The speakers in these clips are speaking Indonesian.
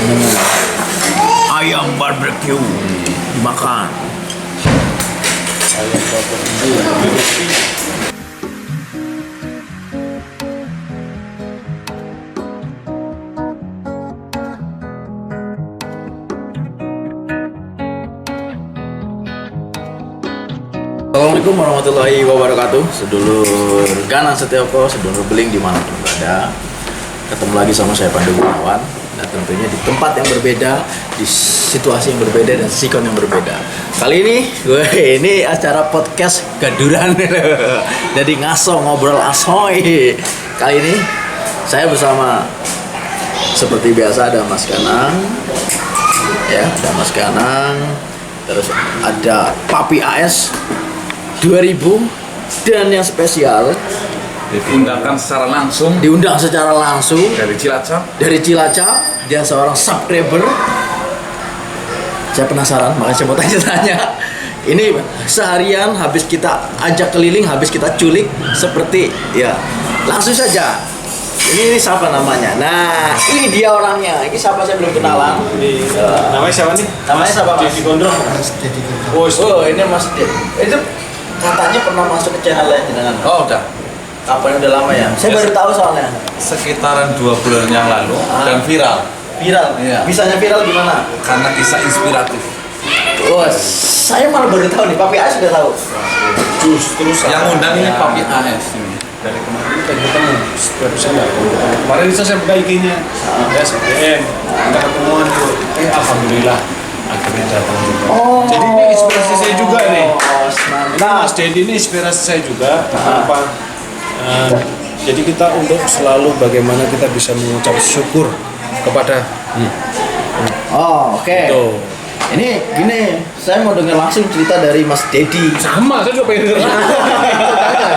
Ayam barbecue dimakan. Ayam barbecue. Assalamualaikum warahmatullahi wabarakatuh. Sedulur Ganang Setioko, sedulur beling dimanapun berada, ketemu lagi sama saya Pandu Gunawan. Dan tentunya di tempat yang berbeda, di situasi yang berbeda dan sikon yang berbeda. Kali ini acara podcast gaduran. Jadi ngaso ngobrol asoy. Kali ini saya bersama seperti biasa ada Mas Ganang, ya ada Mas Ganang, terus ada Papi AS 2000 dan yang spesial diundang secara langsung dari Cilacap. Dia seorang subscriber. Saya penasaran, makanya saya mau tanya-tanya. Ini seharian habis kita ajak keliling, habis kita culik seperti ya. Langsung saja. Ini siapa namanya? Nah, ini dia orangnya. Ini siapa, saya belum kenalan. Namanya siapa nih? Namanya siapa, Mas? Deddy Gondrong. Oh, ini Mas Deddy. Itu katanya pernah masuk ke channel lain dengan. Oh udah, Kapan, udah lama ya? Saya baru tahu soalnya. sekitaran 2 bulan yang lalu dan viral Viral? Iya. Bisanya viral gimana? karena kisah inspiratif. Oh, saya malah baru tahu nih. Papi AS sudah tahu. Justru Yang undang ini Papi AS ini. dari kemarin kita ketemu barusan nggak kemarin itu saya buka IG-nya ya SBM kita ketemuan tuh alhamdulillah akhirnya datang juga. Jadi ini inspirasi saya juga nih. Ini Mas Deddy ini inspirasi saya juga. Kenapa? Jadi kita untuk selalu bagaimana kita bisa mengucap syukur kepada Oh, oke. itu. Ini gini, saya mau dengar langsung cerita dari Mas Deddy. Sama, saya juga pengen denger.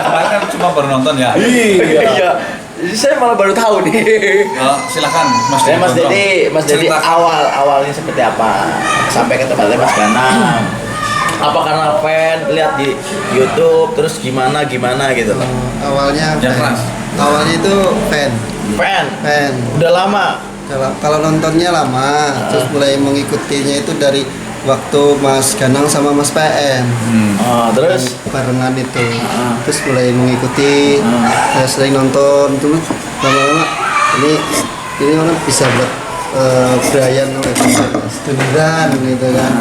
Kemarin kan cuma baru nonton ya. Iya. Saya malah baru tahu nih. Silakan Mas Saya Deddy. Mas Deddy, Mas Deddy Ceritakan. awalnya seperti apa? Sampai ke tempatnya Mas Ganang. Apa karena fan lihat di YouTube terus gimana gitu loh. Awalnya Yang fan. keras. Awalnya itu fan. Fan. Udah lama. Kalau nontonnya lama, terus mulai mengikutinya itu dari waktu Mas Ganang sama Mas PM. Terus Barengan itu. Terus mulai mengikuti, saya sering nonton, terus lama-lama ini orang bisa buat Brian studiran gitu kan.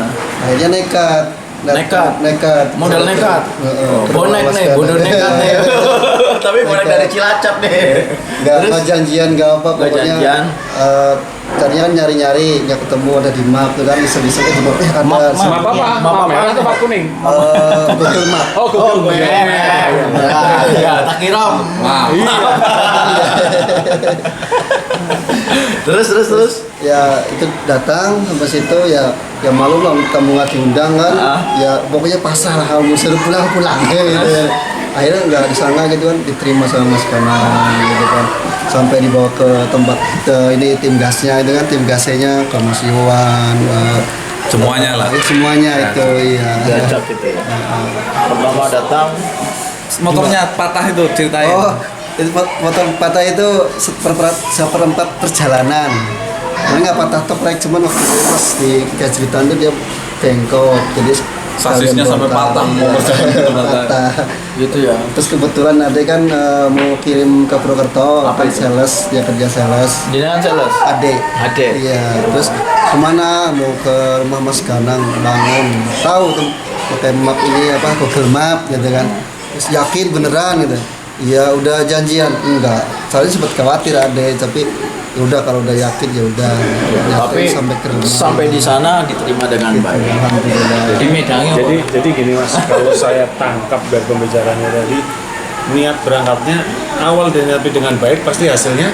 Akhirnya nekat. Modal nekat. Bonek nih, bodoh nekat nih. Tapi bonek dari Cilacap nih. Nggak janjian, nggak apa, pokoknya janjian. tadinya kan nyari nggak ketemu, ada di map tuh kan, bisa di map ada Map apa? Map merah atau map kuning? Google Map. Oh, Google Map. Ya, tak kira. Terus. Ya itu datang sampai situ ya malu lah kamu nggak diundang kan, ya pokoknya pasrah lah, kamu suruh pulang gitu. Akhirnya nggak disangka gitu kan, diterima sama Mas Ganang gitu kan, sampai dibawa ke tempat ini tim gasnya itu kan, tim gasnya ke Mas Iwan, Semuanya lah. semuanya itu iya. Diajak gitu ya. Pertama datang Motornya patah itu ceritain. Oh, itu motor patah itu seperempat perjalanan. Nah, nggak patah toprek, cuman waktu itu pas di kejeritan itu dia bengkok, jadi Sasisnya sampai patah, mau patah. gitu ya. Terus kebetulan ada kan mau kirim ke Purwokerto, Apa itu? sales, dia kerja sales. Jenengan sales. Ade. Iya, terus kemana mau ke rumah Mas Ganang bangun, tahu tuh pakai map ini apa Google Map gitu kan, terus yakin beneran gitu, iya udah janjian enggak, soalnya sempat khawatir Ade, tapi ya udah kalau udah yakin ya udah. Tapi sampai ke rumah, sampai di sana diterima dengan baik. alhamdulillah. Jadi medangnya Jadi gini Mas, kalau saya tangkap dari pembicaraannya tadi, niat berangkatnya awal diniati dengan baik, pasti hasilnya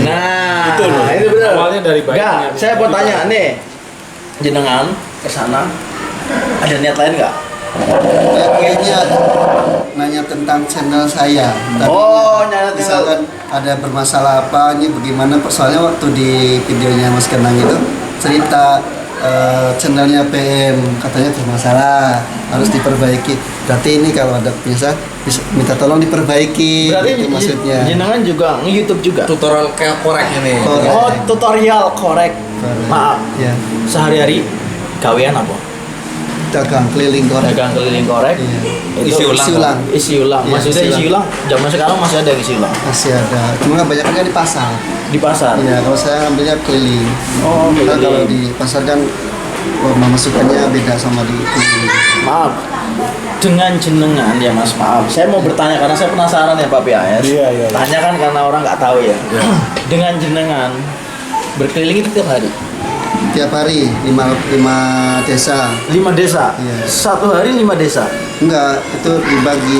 nah, itu loh. itu benar. Awalnya dari baik. Enggak, niat saya mau itu tanya nih, jenengan ke sana ada niat lain nggak? Kayaknya nanya tentang channel saya. Oh, nanya misalkan ada bermasalah apa, ini bagaimana? Soalnya waktu di videonya Mas Ganang itu cerita channelnya PM katanya bermasalah, harus diperbaiki. Berarti ini kalau ada bisa minta tolong diperbaiki. Berarti gitu maksudnya. jenengan juga nge-YouTube juga. Tutorial kayak korek ini. Korek. Oh, tutorial korek. Maaf, Ya, sehari-hari gawean apa? dagang keliling korek. Dagang keliling korek. Iya. Itu Isi ulang. Isi ulang. Iya, Maksudnya isi isi ulang. Zaman sekarang masih ada isi ulang Masih ada. Cuma kebanyakan kan di pasar. di pasar. Iya, kalau saya ambilnya keliling. Oh, Karena keliling. kalau di pasar kan masukannya beda sama di keliling. Maaf, dengan jenengan ya Mas, maaf. Saya mau bertanya karena saya penasaran ya Pak PAS. Iya, iya. Tanyakan karena orang nggak tahu ya. Dengan jenengan berkeliling itu tiap hari. Tiap hari 5 desa. 5 desa. Iya. Satu hari 5 desa. Enggak, itu dibagi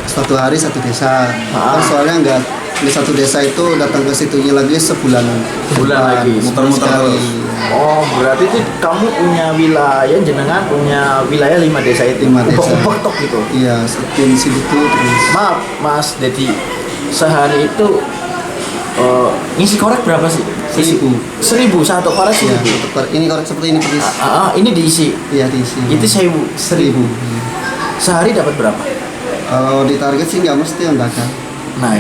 satu hari satu desa. Ah. Kan soalnya enggak di satu desa itu datang ke situnya lagi sebulanan. Sebulan lagi, muter-muter sekali. terus. Oh, berarti itu kamu punya wilayah, jenengan punya wilayah 5 desa itu. 5 desa. Ubek-ubek tok gitu. Iya, di situ terus. Maaf, Mas Dedi. Sehari itu ngisi korek berapa sih? 1.000. 1.000 satu korek Iya, 1.000. ini korek seperti ini persis. Ini diisi. Iya, diisi. Itu 1.000. 1.000. Sehari dapat berapa? Kalau di target sih nggak mesti yang dagang. Nah,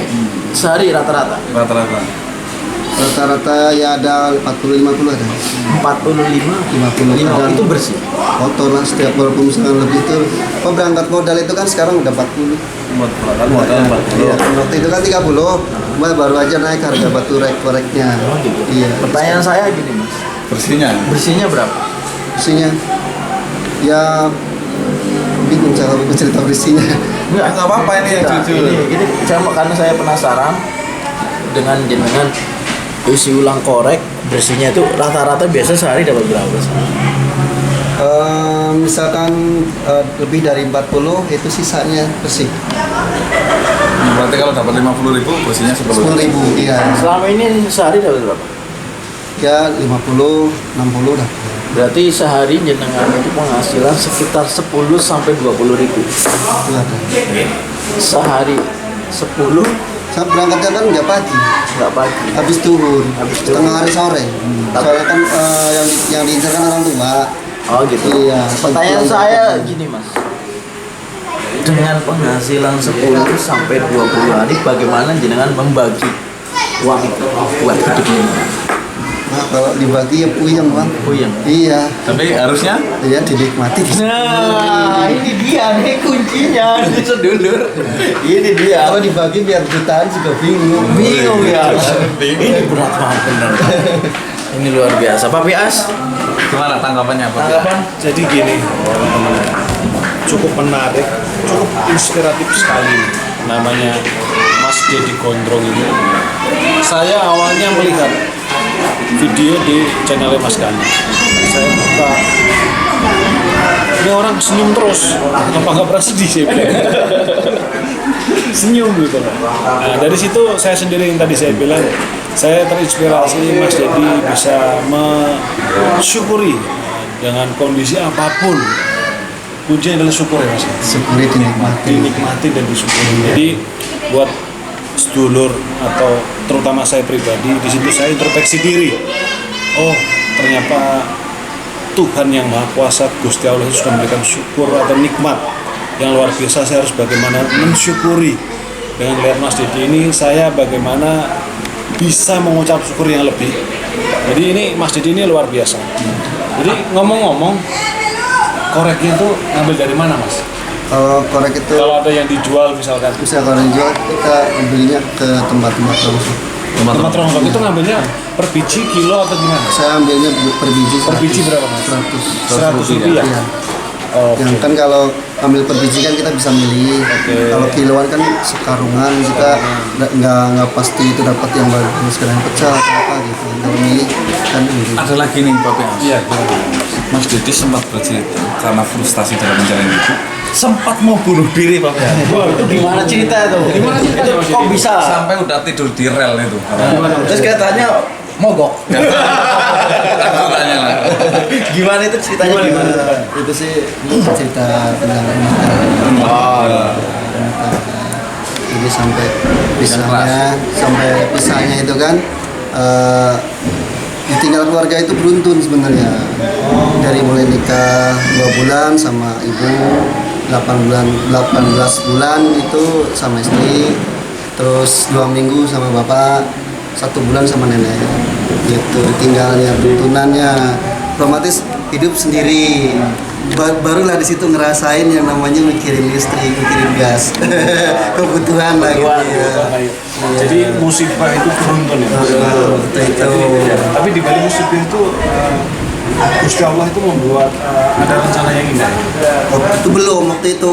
sehari rata-rata Rata-rata. Rata-rata ya ada 40-50 ada. 45. 50 5 itu bersih. kotor lah setiap walaupun misalkan lebih tuh. Berangkat modal itu kan sekarang udah 40. Buat peralatan modal 40. Iya, waktu itu kan 30. Cuma baru aja naik harga batu koreknya. Oh, gitu. Iya. Pertanyaan saya gini, Mas. Bersihnya. Bersihnya berapa? Bersihnya ya bingung cara cerita bersihnya. Nggak apa-apa ini yang Nah, jujur. Ini karena saya penasaran dengan jenengan isi ulang korek bersihnya itu rata-rata biasa sehari dapat berapa? Misalkan lebih dari 40 itu sisanya bersih. Berarti kalau dapat 50.000 bersihnya 10.000. 10.000 iya. Selama ini sehari dapat berapa? Ya 50 60 dah. Berarti sehari jenengan itu penghasilan sekitar 10 sampai 20 ribu. Itu ada. Sehari 10 Saya berangkatnya kan nggak pagi, nggak pagi. habis turun, Habis turun. setengah hari sore. Soalnya kan yang diincar kan orang tua. Oh gitu. Iya. Pertanyaan saya gini Mas. Dengan penghasilan 10 sampai 20 hari bagaimana jenengan membagi uang itu buat hidupnya? Nah, kalau dibagi ya puyeng bang. Puyeng. Iya, Tapi harusnya iya dinikmati. Nah, ini dia nih kuncinya, ini sedulur. Ini dia. Kalau dibagi biar jutaan juga bingung. Bingung ya. Ini berat banget bener. Ini luar biasa. Pak Pias, gimana tanggapannya Pak? tanggapan? Jadi gini, teman-teman, cukup menarik, cukup inspiratif sekali. Namanya Mas Dedi Gondrong ini. Saya awalnya melihat video di channelnya Mas Gana. Saya buka, ini orang senyum terus, apa nggak pernah sedih sih? Senyum gitu. Nah, dari situ saya sendiri yang tadi saya bilang, saya terinspirasi Mas Dedi bisa mensyukuri dengan kondisi apapun. Kuncinya adalah syukur ya Mas. Syukuri dinikmati. Dinikmati dan disyukuri. Jadi buat sedulur atau terutama saya pribadi, di situ saya introspeksi diri. Oh, ternyata Tuhan yang Maha Kuasa, Gusti Allah itu sudah memberikan syukur atau nikmat yang luar biasa. Saya harus bagaimana mensyukuri. Dengan lihat Mas Dedi ini, saya bagaimana bisa mengucap syukur yang lebih. Jadi ini Mas Dedi ini luar biasa. Jadi ngomong-ngomong, koreknya itu ngambil dari mana Mas? Kalau korek itu Kalau ada yang dijual misalkan, misalkan dijual kita belinya ke tempat-tempat langsung. tempat ronggok itu ngambilnya per biji, kilo atau gimana? Saya ambilnya per biji. Per biji 100. berapa Mas? 100. 100 rupiah. Iya. Oke. Yang kan kalau ambil per biji kan kita bisa milih. Kalau kiloan kan sekarungan kita nggak pasti itu dapat yang bagus, kadang pecah atau apa gitu. Kalau milih kan gitu. Ada lagi nih Pak Pias. Iya. Mas Dedi sempat bercerita karena frustasi dalam mencari hidup, sempat mau bunuh diri Pak Pias. Wah, itu gimana cerita itu? Gimana cerita Itu Mas kok Dedi? bisa? Sampai udah tidur di rel itu. Terus katanya mogok. Tanya lah. Gimana itu ceritanya? Gimana? Itu sih cerita tentang jadi sampai pisahnya itu kan ditinggal keluarga itu beruntun sebenarnya. Dari mulai nikah 2 bulan sama ibu, 18 bulan itu sama istri, terus 2 minggu sama bapak, 1 bulan sama nenek. gitu, ditinggalnya, tunannya, otomatis hidup sendiri. Barulah di situ ngerasain yang namanya mikirin listrik, mikirin gas, kebutuhan lah gitu. Ya. Jadi musibah itu beruntun ya. Tapi di balik musibah itu Gusti Allah itu membuat ada rencana yang indah. Waktu itu waktu itu.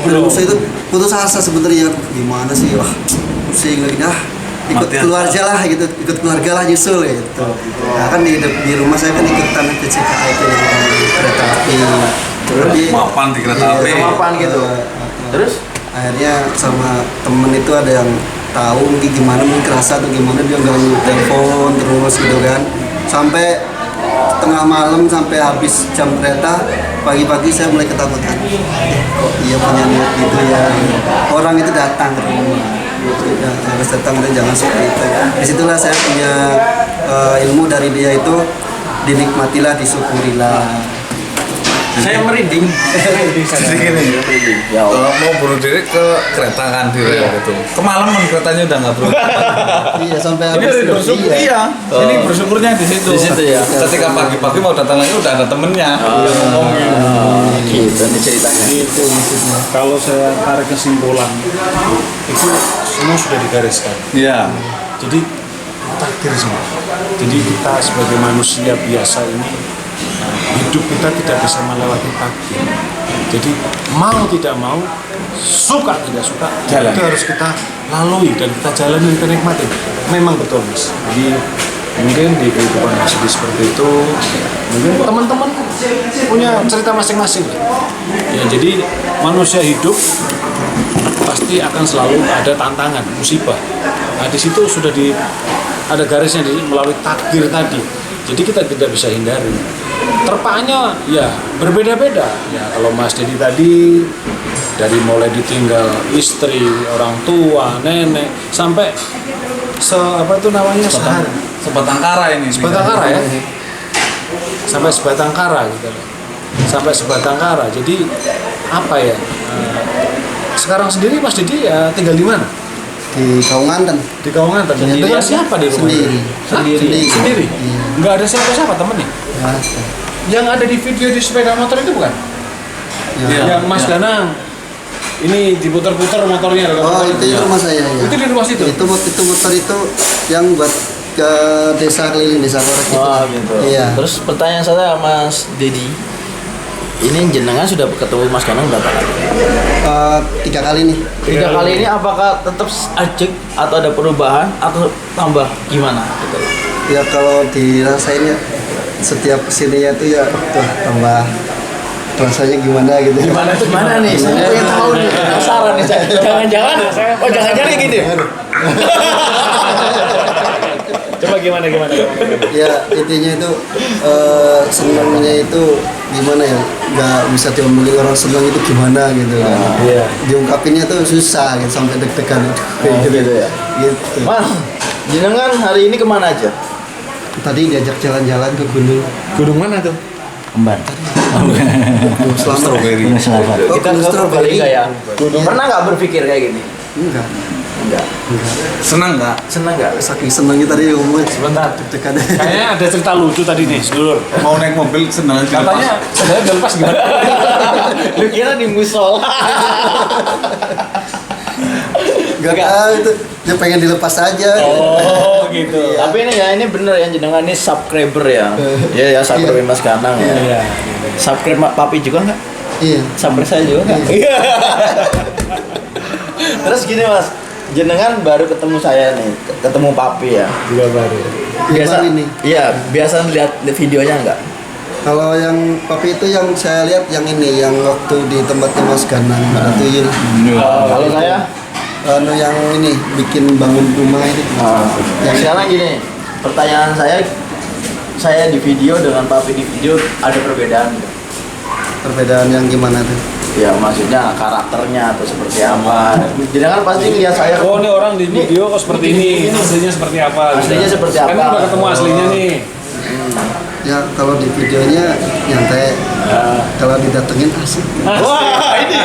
Belum. Saya itu putus asa sebenarnya. Gimana sih, wah pusing lagi dah. Ikut keluarga lah gitu, ikut keluarga lah nyusul gitu. Nah, kan di rumah saya kan ikutan PCKA itu kereta api. Mapan di kereta api. Mapan gitu. Terus Akhirnya sama temen itu ada yang tahu mungkin gimana, mungkin kerasa atau gimana, dia ganggu telepon terus gitu kan. Sampai tengah malam sampai habis jam kereta, pagi-pagi saya mulai ketakutan. Kok iya punya niat gitu ya. Orang itu datang ke rumah. Ya, harus datang dan jangan seperti itu. Disitulah saya punya ilmu dari dia itu, dinikmatilah, disyukurilah. saya merinding. Jadi gini, Ya Allah. mau bunuh diri ke kereta kan di rel gitu. Kemalaman keretanya udah nggak berhenti. Iya sampai Ini habis. bersyukur, iya. Ini bersyukurnya di situ. Di situ ya. Ketika pagi-pagi mau datang lagi udah ada temennya. Dia ngomongin. Gitu nih ceritanya. Itu maksudnya. Kalau saya tarik kesimpulan, itu semua sudah digariskan. Iya. Jadi takdir semua. Jadi kita sebagai manusia biasa ini, hidup kita tidak bisa melewati takdir. Jadi mau tidak mau, suka tidak suka, Jalan. itu harus kita lalui dan kita jalani, kita nikmati. Memang betul Mas. Jadi mungkin di kehidupan sedih seperti itu, mungkin teman-teman punya cerita masing-masing. Ya, jadi manusia hidup pasti akan selalu ada tantangan, musibah. Nah di situ sudah ada garisnya melalui takdir tadi. Jadi kita tidak bisa hindari. Terpaknya ya berbeda-beda. Ya kalau Mas Dedi tadi dari mulai ditinggal istri, orang tua, nenek sampai apa itu namanya sehari. Sebatang kara ini. Sebatang kara ya. Sampai sebatang kara gitu loh. Sampai sebatang kara. Jadi apa ya? Sekarang sendiri Mas Dedi ya tinggal di mana? Di Kaunganten. Di Kaunganten. Sendiri Dengan aja? siapa di rumah? Sendiri. Hah? Sendiri. Sendiri. Iya. Nggak ada siapa-siapa temennya. Ya, Yang ada di video di sepeda motor itu bukan? Iya. Yang Mas Danang ini diputar-putar motornya. Oh itu rumah saya ya. Itu di rumah situ. Itu motor itu yang buat ke desa keliling, desa Korek itu. Oh gitu. Iya. Terus pertanyaan saya Mas Dedi, ini jenengan sudah ketemu Mas Ganang berapa kali? 3 kali nih. 3 kali ini apakah tetap ajek atau ada perubahan atau tambah gimana gitu? Ya kalau dirasainnya setiap kesininya itu ya tambah rasanya gimana gitu. Gimana nih? Saya pengen tahu nih, penasaran nih saya. Jangan-jangan, jangan-jangan kayak gitu. Coba gimana? Ya intinya itu senangnya itu gimana ya, nggak bisa diomongin orang senang itu gimana gitu kan. Iya. Diungkapinnya tuh susah gitu, sampai deg-degan Gitu ya. gitu. Mas, jenengan hari ini kemana aja? Tadi diajak jalan-jalan ke gunung. Gunung mana tuh? Kembar. Gunung Selamat. Strawberry. Oh, Kita Gunung ke Strawberry. Purbalingga ya. Iya. Pernah nggak berpikir kayak gini? Enggak. Enggak. Senang nggak? Senang nggak? Saking senangnya tadi ngomongin. Sebentar. Deg-degan. Kayaknya ada cerita lucu tadi nih, sedulur. Mau naik mobil senang aja. Katanya saudara udah lepas gimana? Lu kira di musola? Enggak tahu itu. Dia pengen dilepas aja. Oh gitu. Tapi ini ya, ini bener ya, jenengan ini subscriber ya. Iya ya, subscriber Mas Ganang ya. Iya. Subscribe Papi juga nggak? Iya. Subscribe saya juga nggak? Iya. Terus gini Mas, jenengan baru ketemu saya nih, ketemu Papi ya. Juga baru. Biasa Baru ini. Iya, biasa lihat videonya nggak? Kalau yang papi itu yang saya lihat yang ini, yang waktu di tempatnya Mas Ganang ada tuyul. Kalau saya, Yang ini bikin bangun rumah ini. yang sekarang gini, pertanyaan saya di video dengan Papi di video ada perbedaan nggak? Perbedaan yang gimana tuh? Ya maksudnya karakternya atau seperti apa? Jenengan pasti lihat saya. Oh ini orang di video kok seperti ini, aslinya seperti apa? Aslinya seperti apa? Kan udah ketemu aslinya nih. Ya kalau di videonya nyantai, kalau didatengin asik. Wah ini.